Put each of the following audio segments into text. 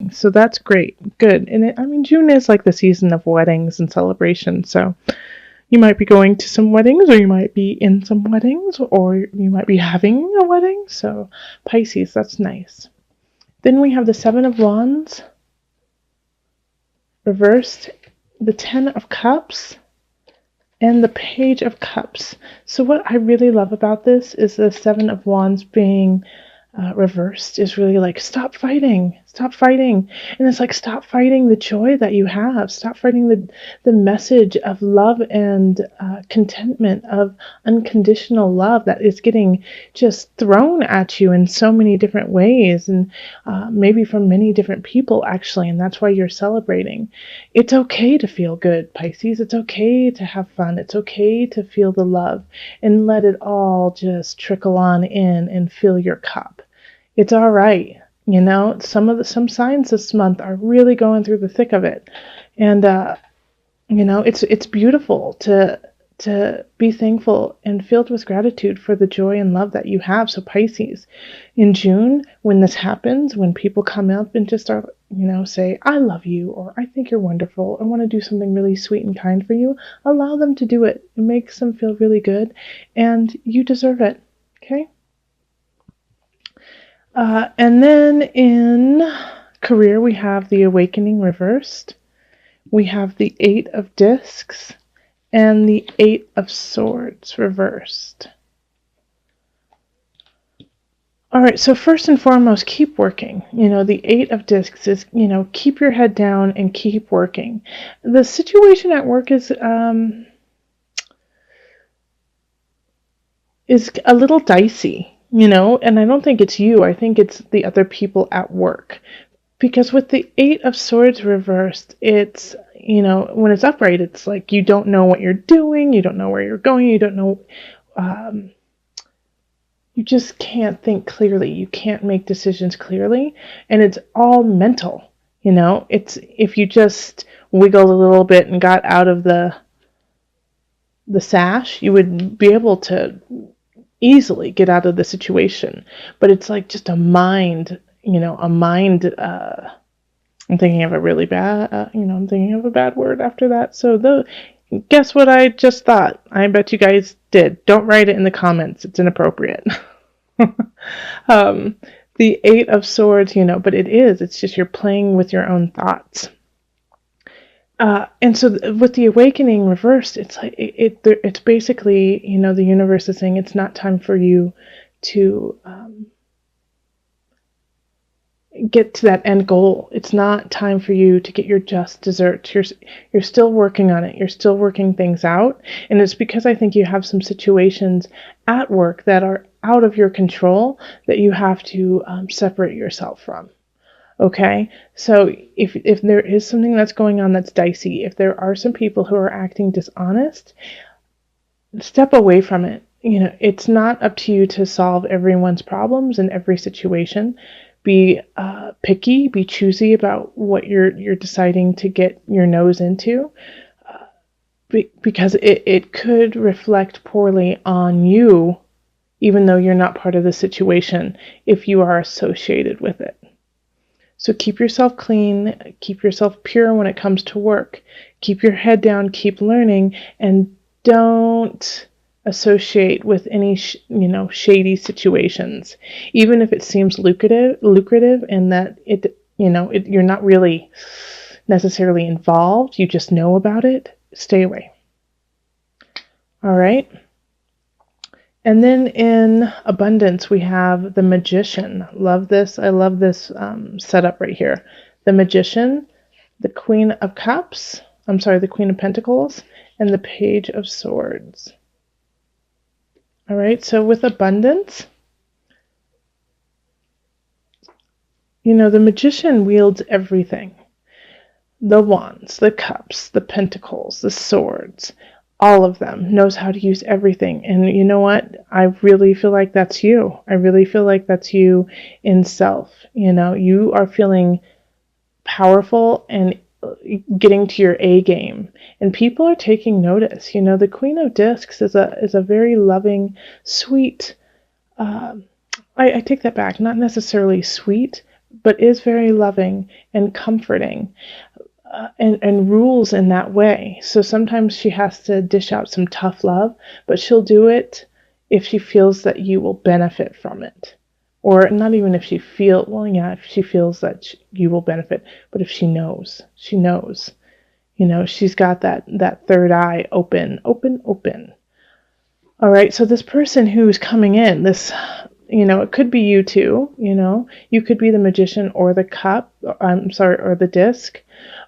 wedding. So that's great. Good. And I mean, June is like the season of weddings and celebrations. So you might be going to some weddings, or you might be in some weddings, or you might be having a wedding. So Pisces, that's nice. Then we have the Seven of Wands reversed, the Ten of Cups, and the Page of Cups. So what I really love about this is the Seven of Wands being reversed is really like, stop fighting, and it's like, stop fighting the joy that you have, stop fighting the message of love and contentment, of unconditional love that is getting just thrown at you in so many different ways, and maybe from many different people actually, and that's why you're celebrating. It's okay to feel good, Pisces. It's okay to have fun. It's okay to feel the love and let it all just trickle on in and fill your cup. It's all right. You know, some signs this month are really going through the thick of it. And you know, it's beautiful to be thankful and filled with gratitude for the joy and love that you have. So Pisces, in June, when this happens, when people come up and just are, you know, say, I love you, or I think you're wonderful, I want to do something really sweet and kind for you, allow them to do it. It makes them feel really good, and you deserve it. Okay? And then in career, we have the Awakening reversed. We have the Eight of Discs and the Eight of Swords reversed. All right, so first and foremost, keep working. You know, the Eight of Discs is, you know, keep your head down and keep working. The situation at work is a little dicey. You know, and I don't think it's you. I think it's the other people at work. Because with the Eight of Swords reversed, it's, you know, when it's upright, it's like you don't know what you're doing, you don't know where you're going, you don't know, you just can't think clearly. You can't make decisions clearly. And it's all mental, you know. It's, if you just wiggled a little bit and got out of the sash, you would be able to easily get out of the situation. But it's like just a mind, you know, I'm thinking of a really bad, I'm thinking of a bad word after that. So guess what I just thought? I bet you guys did. Don't write it in the comments. It's inappropriate. The Eight of Swords, you know, but it's just you're playing with your own thoughts. And so with the Awakening reversed, it's like it's basically, you know, the universe is saying it's not time for you to get to that end goal. It's not time for you to get your just desserts. You're still working on it. You're still working things out. And it's because I think you have some situations at work that are out of your control that you have to separate yourself from. Okay, so if there is something that's going on that's dicey, if there are some people who are acting dishonest, step away from it. You know, it's not up to you to solve everyone's problems in every situation. Be picky, be choosy about what you're deciding to get your nose into, because it could reflect poorly on you, even though you're not part of the situation, if you are associated with it. So keep yourself clean, keep yourself pure when it comes to work. Keep your head down, keep learning, and don't associate with any shady situations. Even if it seems lucrative and that you're not really necessarily involved, you just know about it, stay away. All right. And then in abundance, we have the Magician. Love this. I love this setup right here. The Magician, the Queen of Cups, the Queen of Pentacles, and the Page of Swords. All right, so with abundance, you know, the Magician wields everything. The wands, the cups, the pentacles, the swords, all of them, knows how to use everything. And you know what? I really feel like that's you. I really feel like that's you in self. You know, you are feeling powerful and getting to your A game. And people are taking notice. You know, the Queen of Discs is a very loving, sweet, I take that back, not necessarily sweet, but is very loving and comforting, and rules in that way. So sometimes she has to dish out some tough love, but she'll do it if she feels that you will benefit from it. Or not even if she feels, well, yeah, if she feels that you will benefit, but if she knows, she knows. She's got that third eye open, open, open. All right, so this person who's coming in, it could be you too, you could be the magician or the cup, or the disc,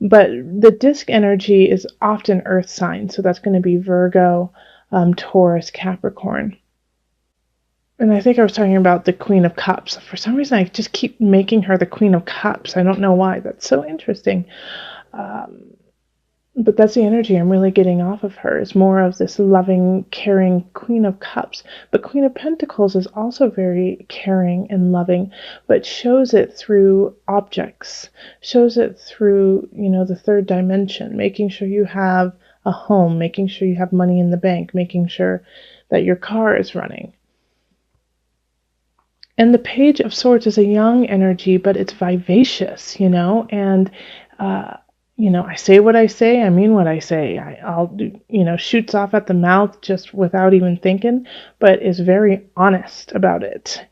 but the disc energy is often earth signs, so that's going to be Virgo, Taurus, Capricorn. And I think I was talking about the Queen of Cups. For some reason, I just keep making her the Queen of Cups. I don't know why. That's so interesting. But that's the energy I'm really getting off of her, is more of this loving, caring Queen of Cups. But Queen of Pentacles is also very caring and loving, but shows it through objects, shows it through, the third dimension, making sure you have a home, making sure you have money in the bank, making sure that your car is running. And the Page of Swords is a young energy, but it's vivacious, and I say what I say, I mean what I say. I'll do, shoots off at the mouth just without even thinking, but is very honest about it,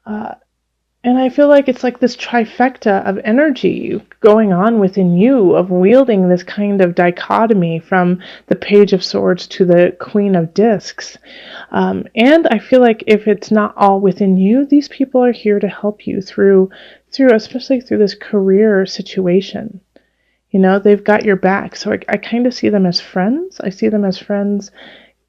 And I feel like it's like this trifecta of energy going on within you, of wielding this kind of dichotomy from the Page of Swords to the Queen of Discs. And I feel like if it's not all within you, these people are here to help you through especially through this career situation. They've got your back. So I kind of see them as friends. I see them as friends,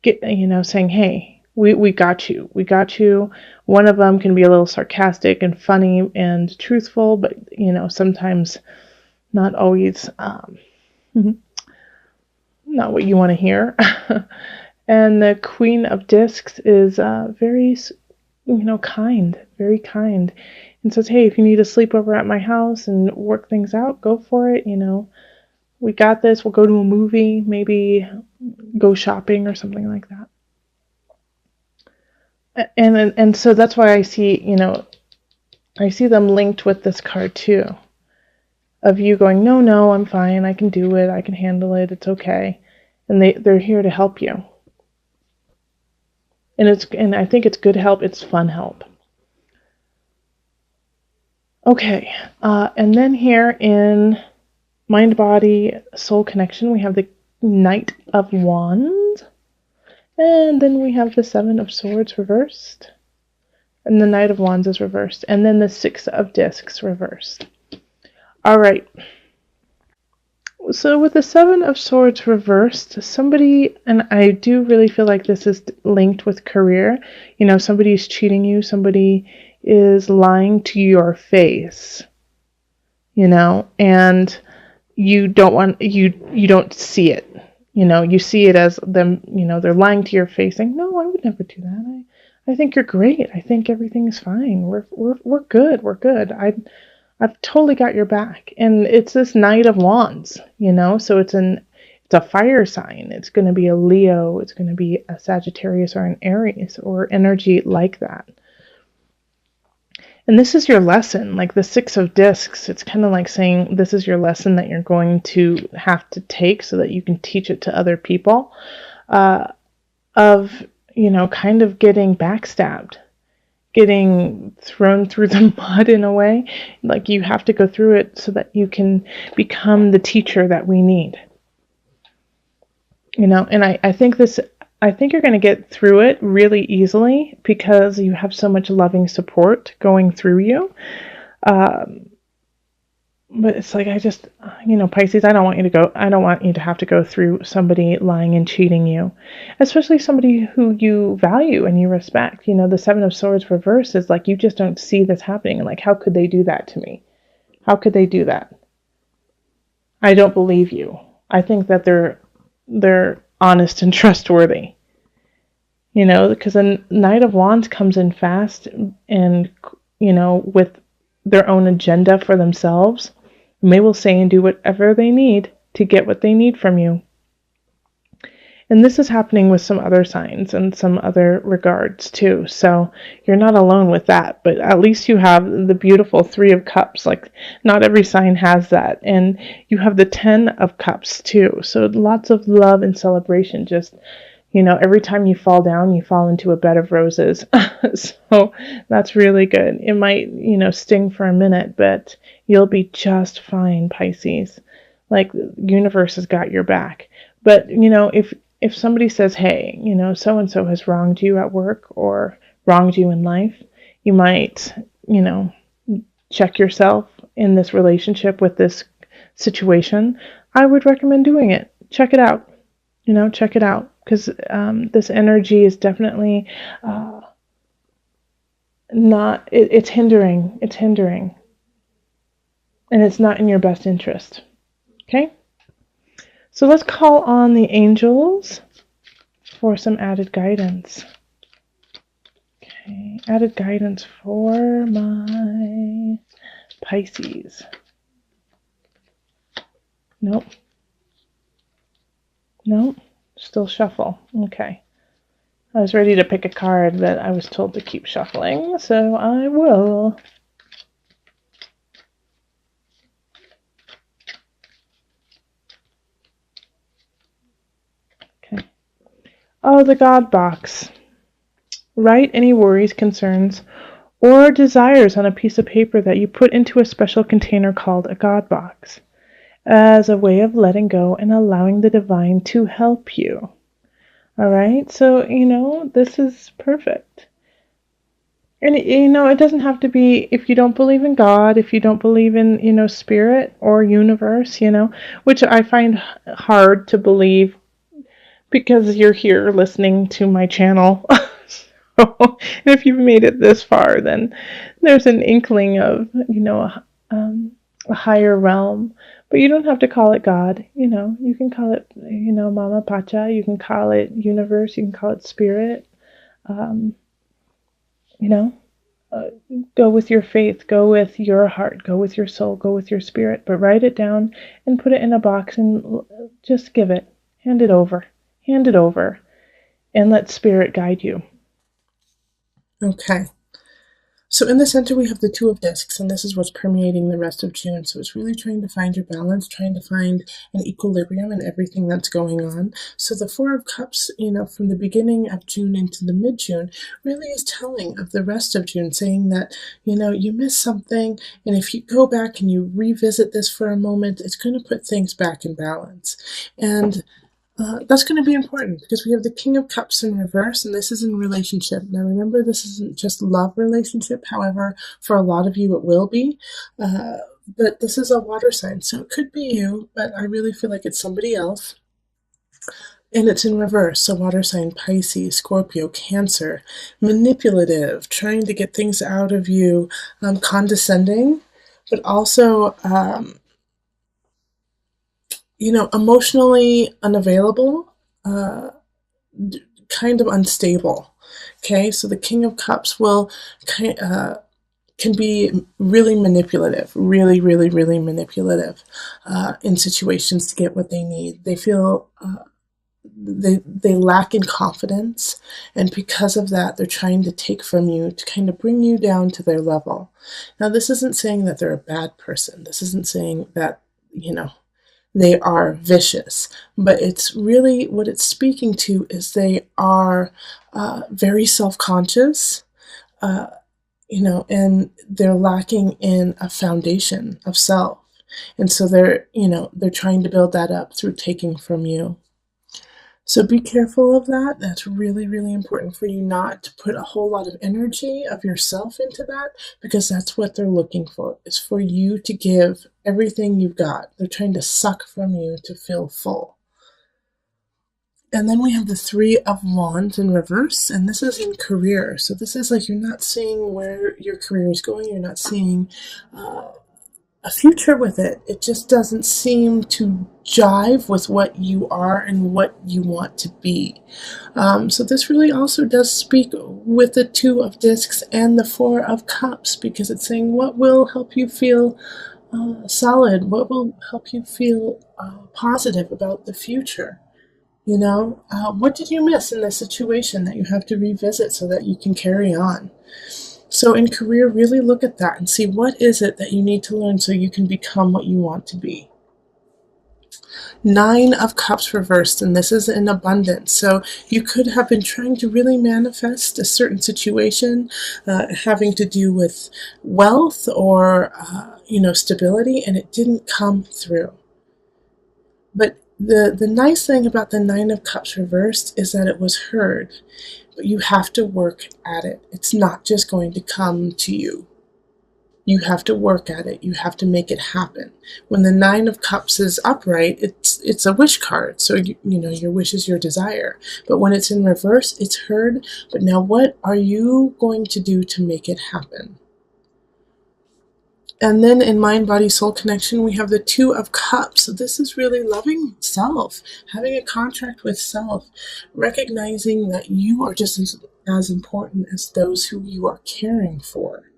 saying, hey, we got you. We got you. One of them can be a little sarcastic and funny and truthful, but, sometimes not always not what you want to hear. And the Queen of Discs is very, kind, very kind. And says, hey, if you need a sleepover at my house and work things out, go for it. We got this. We'll go to a movie, maybe go shopping or something like that. And so that's why I see, I see them linked with this card too, of you going, no, I'm fine. I can do it. I can handle it. It's okay. And they're here to help you. And I think it's good help. It's fun help. Okay. And then here in Mind, Body, Soul Connection, we have the Knight of Wands. And then we have the Seven of Swords reversed. And the Knight of Wands is reversed. And then the Six of Discs reversed. All right. So with the Seven of Swords reversed, somebody, and I do really feel like this is linked with career. Somebody's cheating you. Somebody is lying to your face. And you don't see it. You see it as them, they're lying to your face saying, no, I would never do that. I think you're great. I think everything's fine. We're good. We're good. I've totally got your back. And it's this Knight of Wands, so it's a fire sign. It's going to be a Leo. It's going to be a Sagittarius or an Aries or energy like that. And this is your lesson, like the Six of Discs. It's kind of like saying this is your lesson that you're going to have to take so that you can teach it to other people, of, kind of getting backstabbed, getting thrown through the mud in a way. Like you have to go through it so that you can become the teacher that we need. And I think you're going to get through it really easily because you have so much loving support going through you. But it's like, Pisces, I don't want you to have to go through somebody lying and cheating you, especially somebody who you value and you respect. The Seven of Swords reverse is like, you just don't see this happening. And like, how could they do that to me? How could they do that? I don't believe you. I think that they're honest and trustworthy. Because the Knight of Wands comes in fast and, with their own agenda for themselves. And they will say and do whatever they need to get what they need from you. And this is happening with some other signs and some other regards too. So you're not alone with that, but at least you have the beautiful Three of Cups. Like, not every sign has that. And you have the Ten of Cups too. So lots of love and celebration. Just, every time you fall down, you fall into a bed of roses. So that's really good. It might, sting for a minute, but you'll be just fine, Pisces. Like, the universe has got your back. But, if somebody says, hey, so and so has wronged you at work or wronged you in life, you might, check yourself in this relationship with this situation. I would recommend doing it. Check it out. Check it out. Because this energy is definitely not, it's hindering. It's hindering. And it's not in your best interest. Okay? So let's call on the angels for some added guidance. Okay, added guidance for my Pisces. Nope. Nope. Still shuffle. Okay. I was ready to pick a card, but I was told to keep shuffling, so I will. Okay. Oh, the God box. Write any worries, concerns, or desires on a piece of paper that you put into a special container called a God box, as a way of letting go and allowing the divine to help you. All right, so, this is perfect. And, it doesn't have to be, if you don't believe in God, if you don't believe in, spirit or universe, which I find hard to believe because you're here listening to my channel. So, if you've made it this far, then there's an inkling of, a higher realm. But you don't have to call it God. You can call it, Mama Pacha. You can call it universe. You can call it spirit. You know, go with your faith. Go with your heart. Go with your soul. Go with your spirit. But write it down and put it in a box and just give it. Hand it over. Hand it over. And let spirit guide you. Okay. So in the center, we have the Two of Discs, and this is what's permeating the rest of June. So it's really trying to find your balance, trying to find an equilibrium in everything that's going on. So the Four of Cups, from the beginning of June into the mid-June, really is telling of the rest of June, saying that, you missed something, and if you go back and you revisit this for a moment, it's going to put things back in balance. And that's going to be important because we have the King of Cups in reverse, and this is in relationship. Now, remember, this isn't just love relationship. However, for a lot of you, it will be. But this is a water sign, so it could be you, but I really feel like it's somebody else. And it's in reverse, so water sign Pisces, Scorpio, Cancer, manipulative, trying to get things out of you, condescending, but also emotionally unavailable, kind of unstable. Okay, so the King of Cups can be really manipulative, really, really, really manipulative in situations to get what they need. They feel they lack in confidence, and because of that, they're trying to take from you to kind of bring you down to their level. Now, this isn't saying that they're a bad person. This isn't saying that they are vicious, but it's really what it's speaking to is they are very self-conscious, and they're lacking in a foundation of self. And so they're trying to build that up through taking from you. So be careful of that. That's really, really important for you not to put a whole lot of energy of yourself into that, because that's what they're looking for, is for you to give everything you've got. They're trying to suck from you to feel full. And then we have the Three of Wands in reverse, and this is in career. So this is like you're not seeing where your career is going. You're not seeing a future with it. It just doesn't seem to jive with what you are and what you want to be. So this really also does speak with the Two of Discs and the Four of Cups, because it's saying what will help you feel solid, what will help you feel positive about the future. What did you miss in this situation that you have to revisit so that you can carry on? So in career, really look at that and see what is it that you need to learn so you can become what you want to be. Nine of Cups reversed, and this is in abundance. So you could have been trying to really manifest a certain situation having to do with wealth or, stability, and it didn't come through. But the nice thing about the Nine of Cups reversed is that it was heard, but you have to work at it. It's not just going to come to you. You have to work at it. You have to make it happen. When the Nine of Cups is upright, it's a wish card. So your wish is your desire. But when it's in reverse, it's heard. But now what are you going to do to make it happen? And then in mind, body, soul connection, we have the Two of Cups. So this is really loving self, having a contract with self, recognizing that you are just as important as those who you are caring for.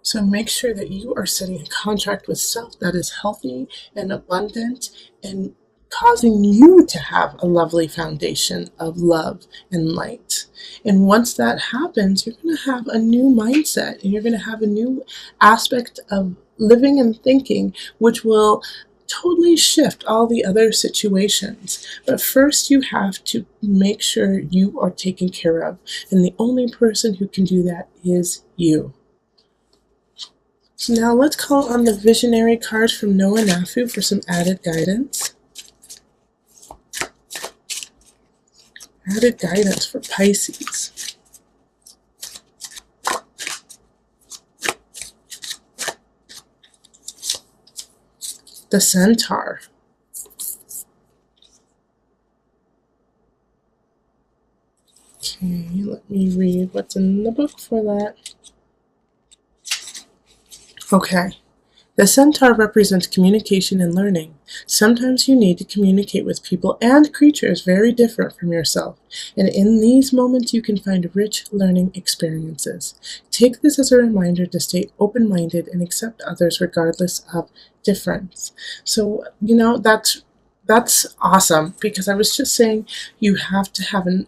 So make sure that you are setting a contract with self that is healthy and abundant and causing you to have a lovely foundation of love and light. And once that happens, you're going to have a new mindset and you're going to have a new aspect of living and thinking, which will totally shift all the other situations. But first, you have to make sure you are taken care of. And the only person who can do that is you. So now let's call on the visionary cards from Noah Nafu for some added guidance. Added guidance for Pisces. The Centaur. Okay, let me read what's in the book for that. Okay. The centaur represents communication and learning. Sometimes you need to communicate with people and creatures very different from yourself, and in these moments you can find rich learning experiences. Take this as a reminder to stay open-minded and accept others regardless of difference. So, that's awesome, because I was just saying you have to have a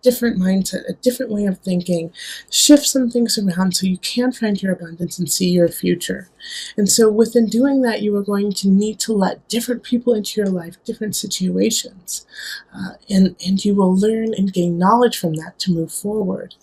different mindset, a different way of thinking, shift some things around so you can find your abundance and see your future. And so within doing that, you are going to need to let different people into your life, different situations, and you will learn and gain knowledge from that to move forward.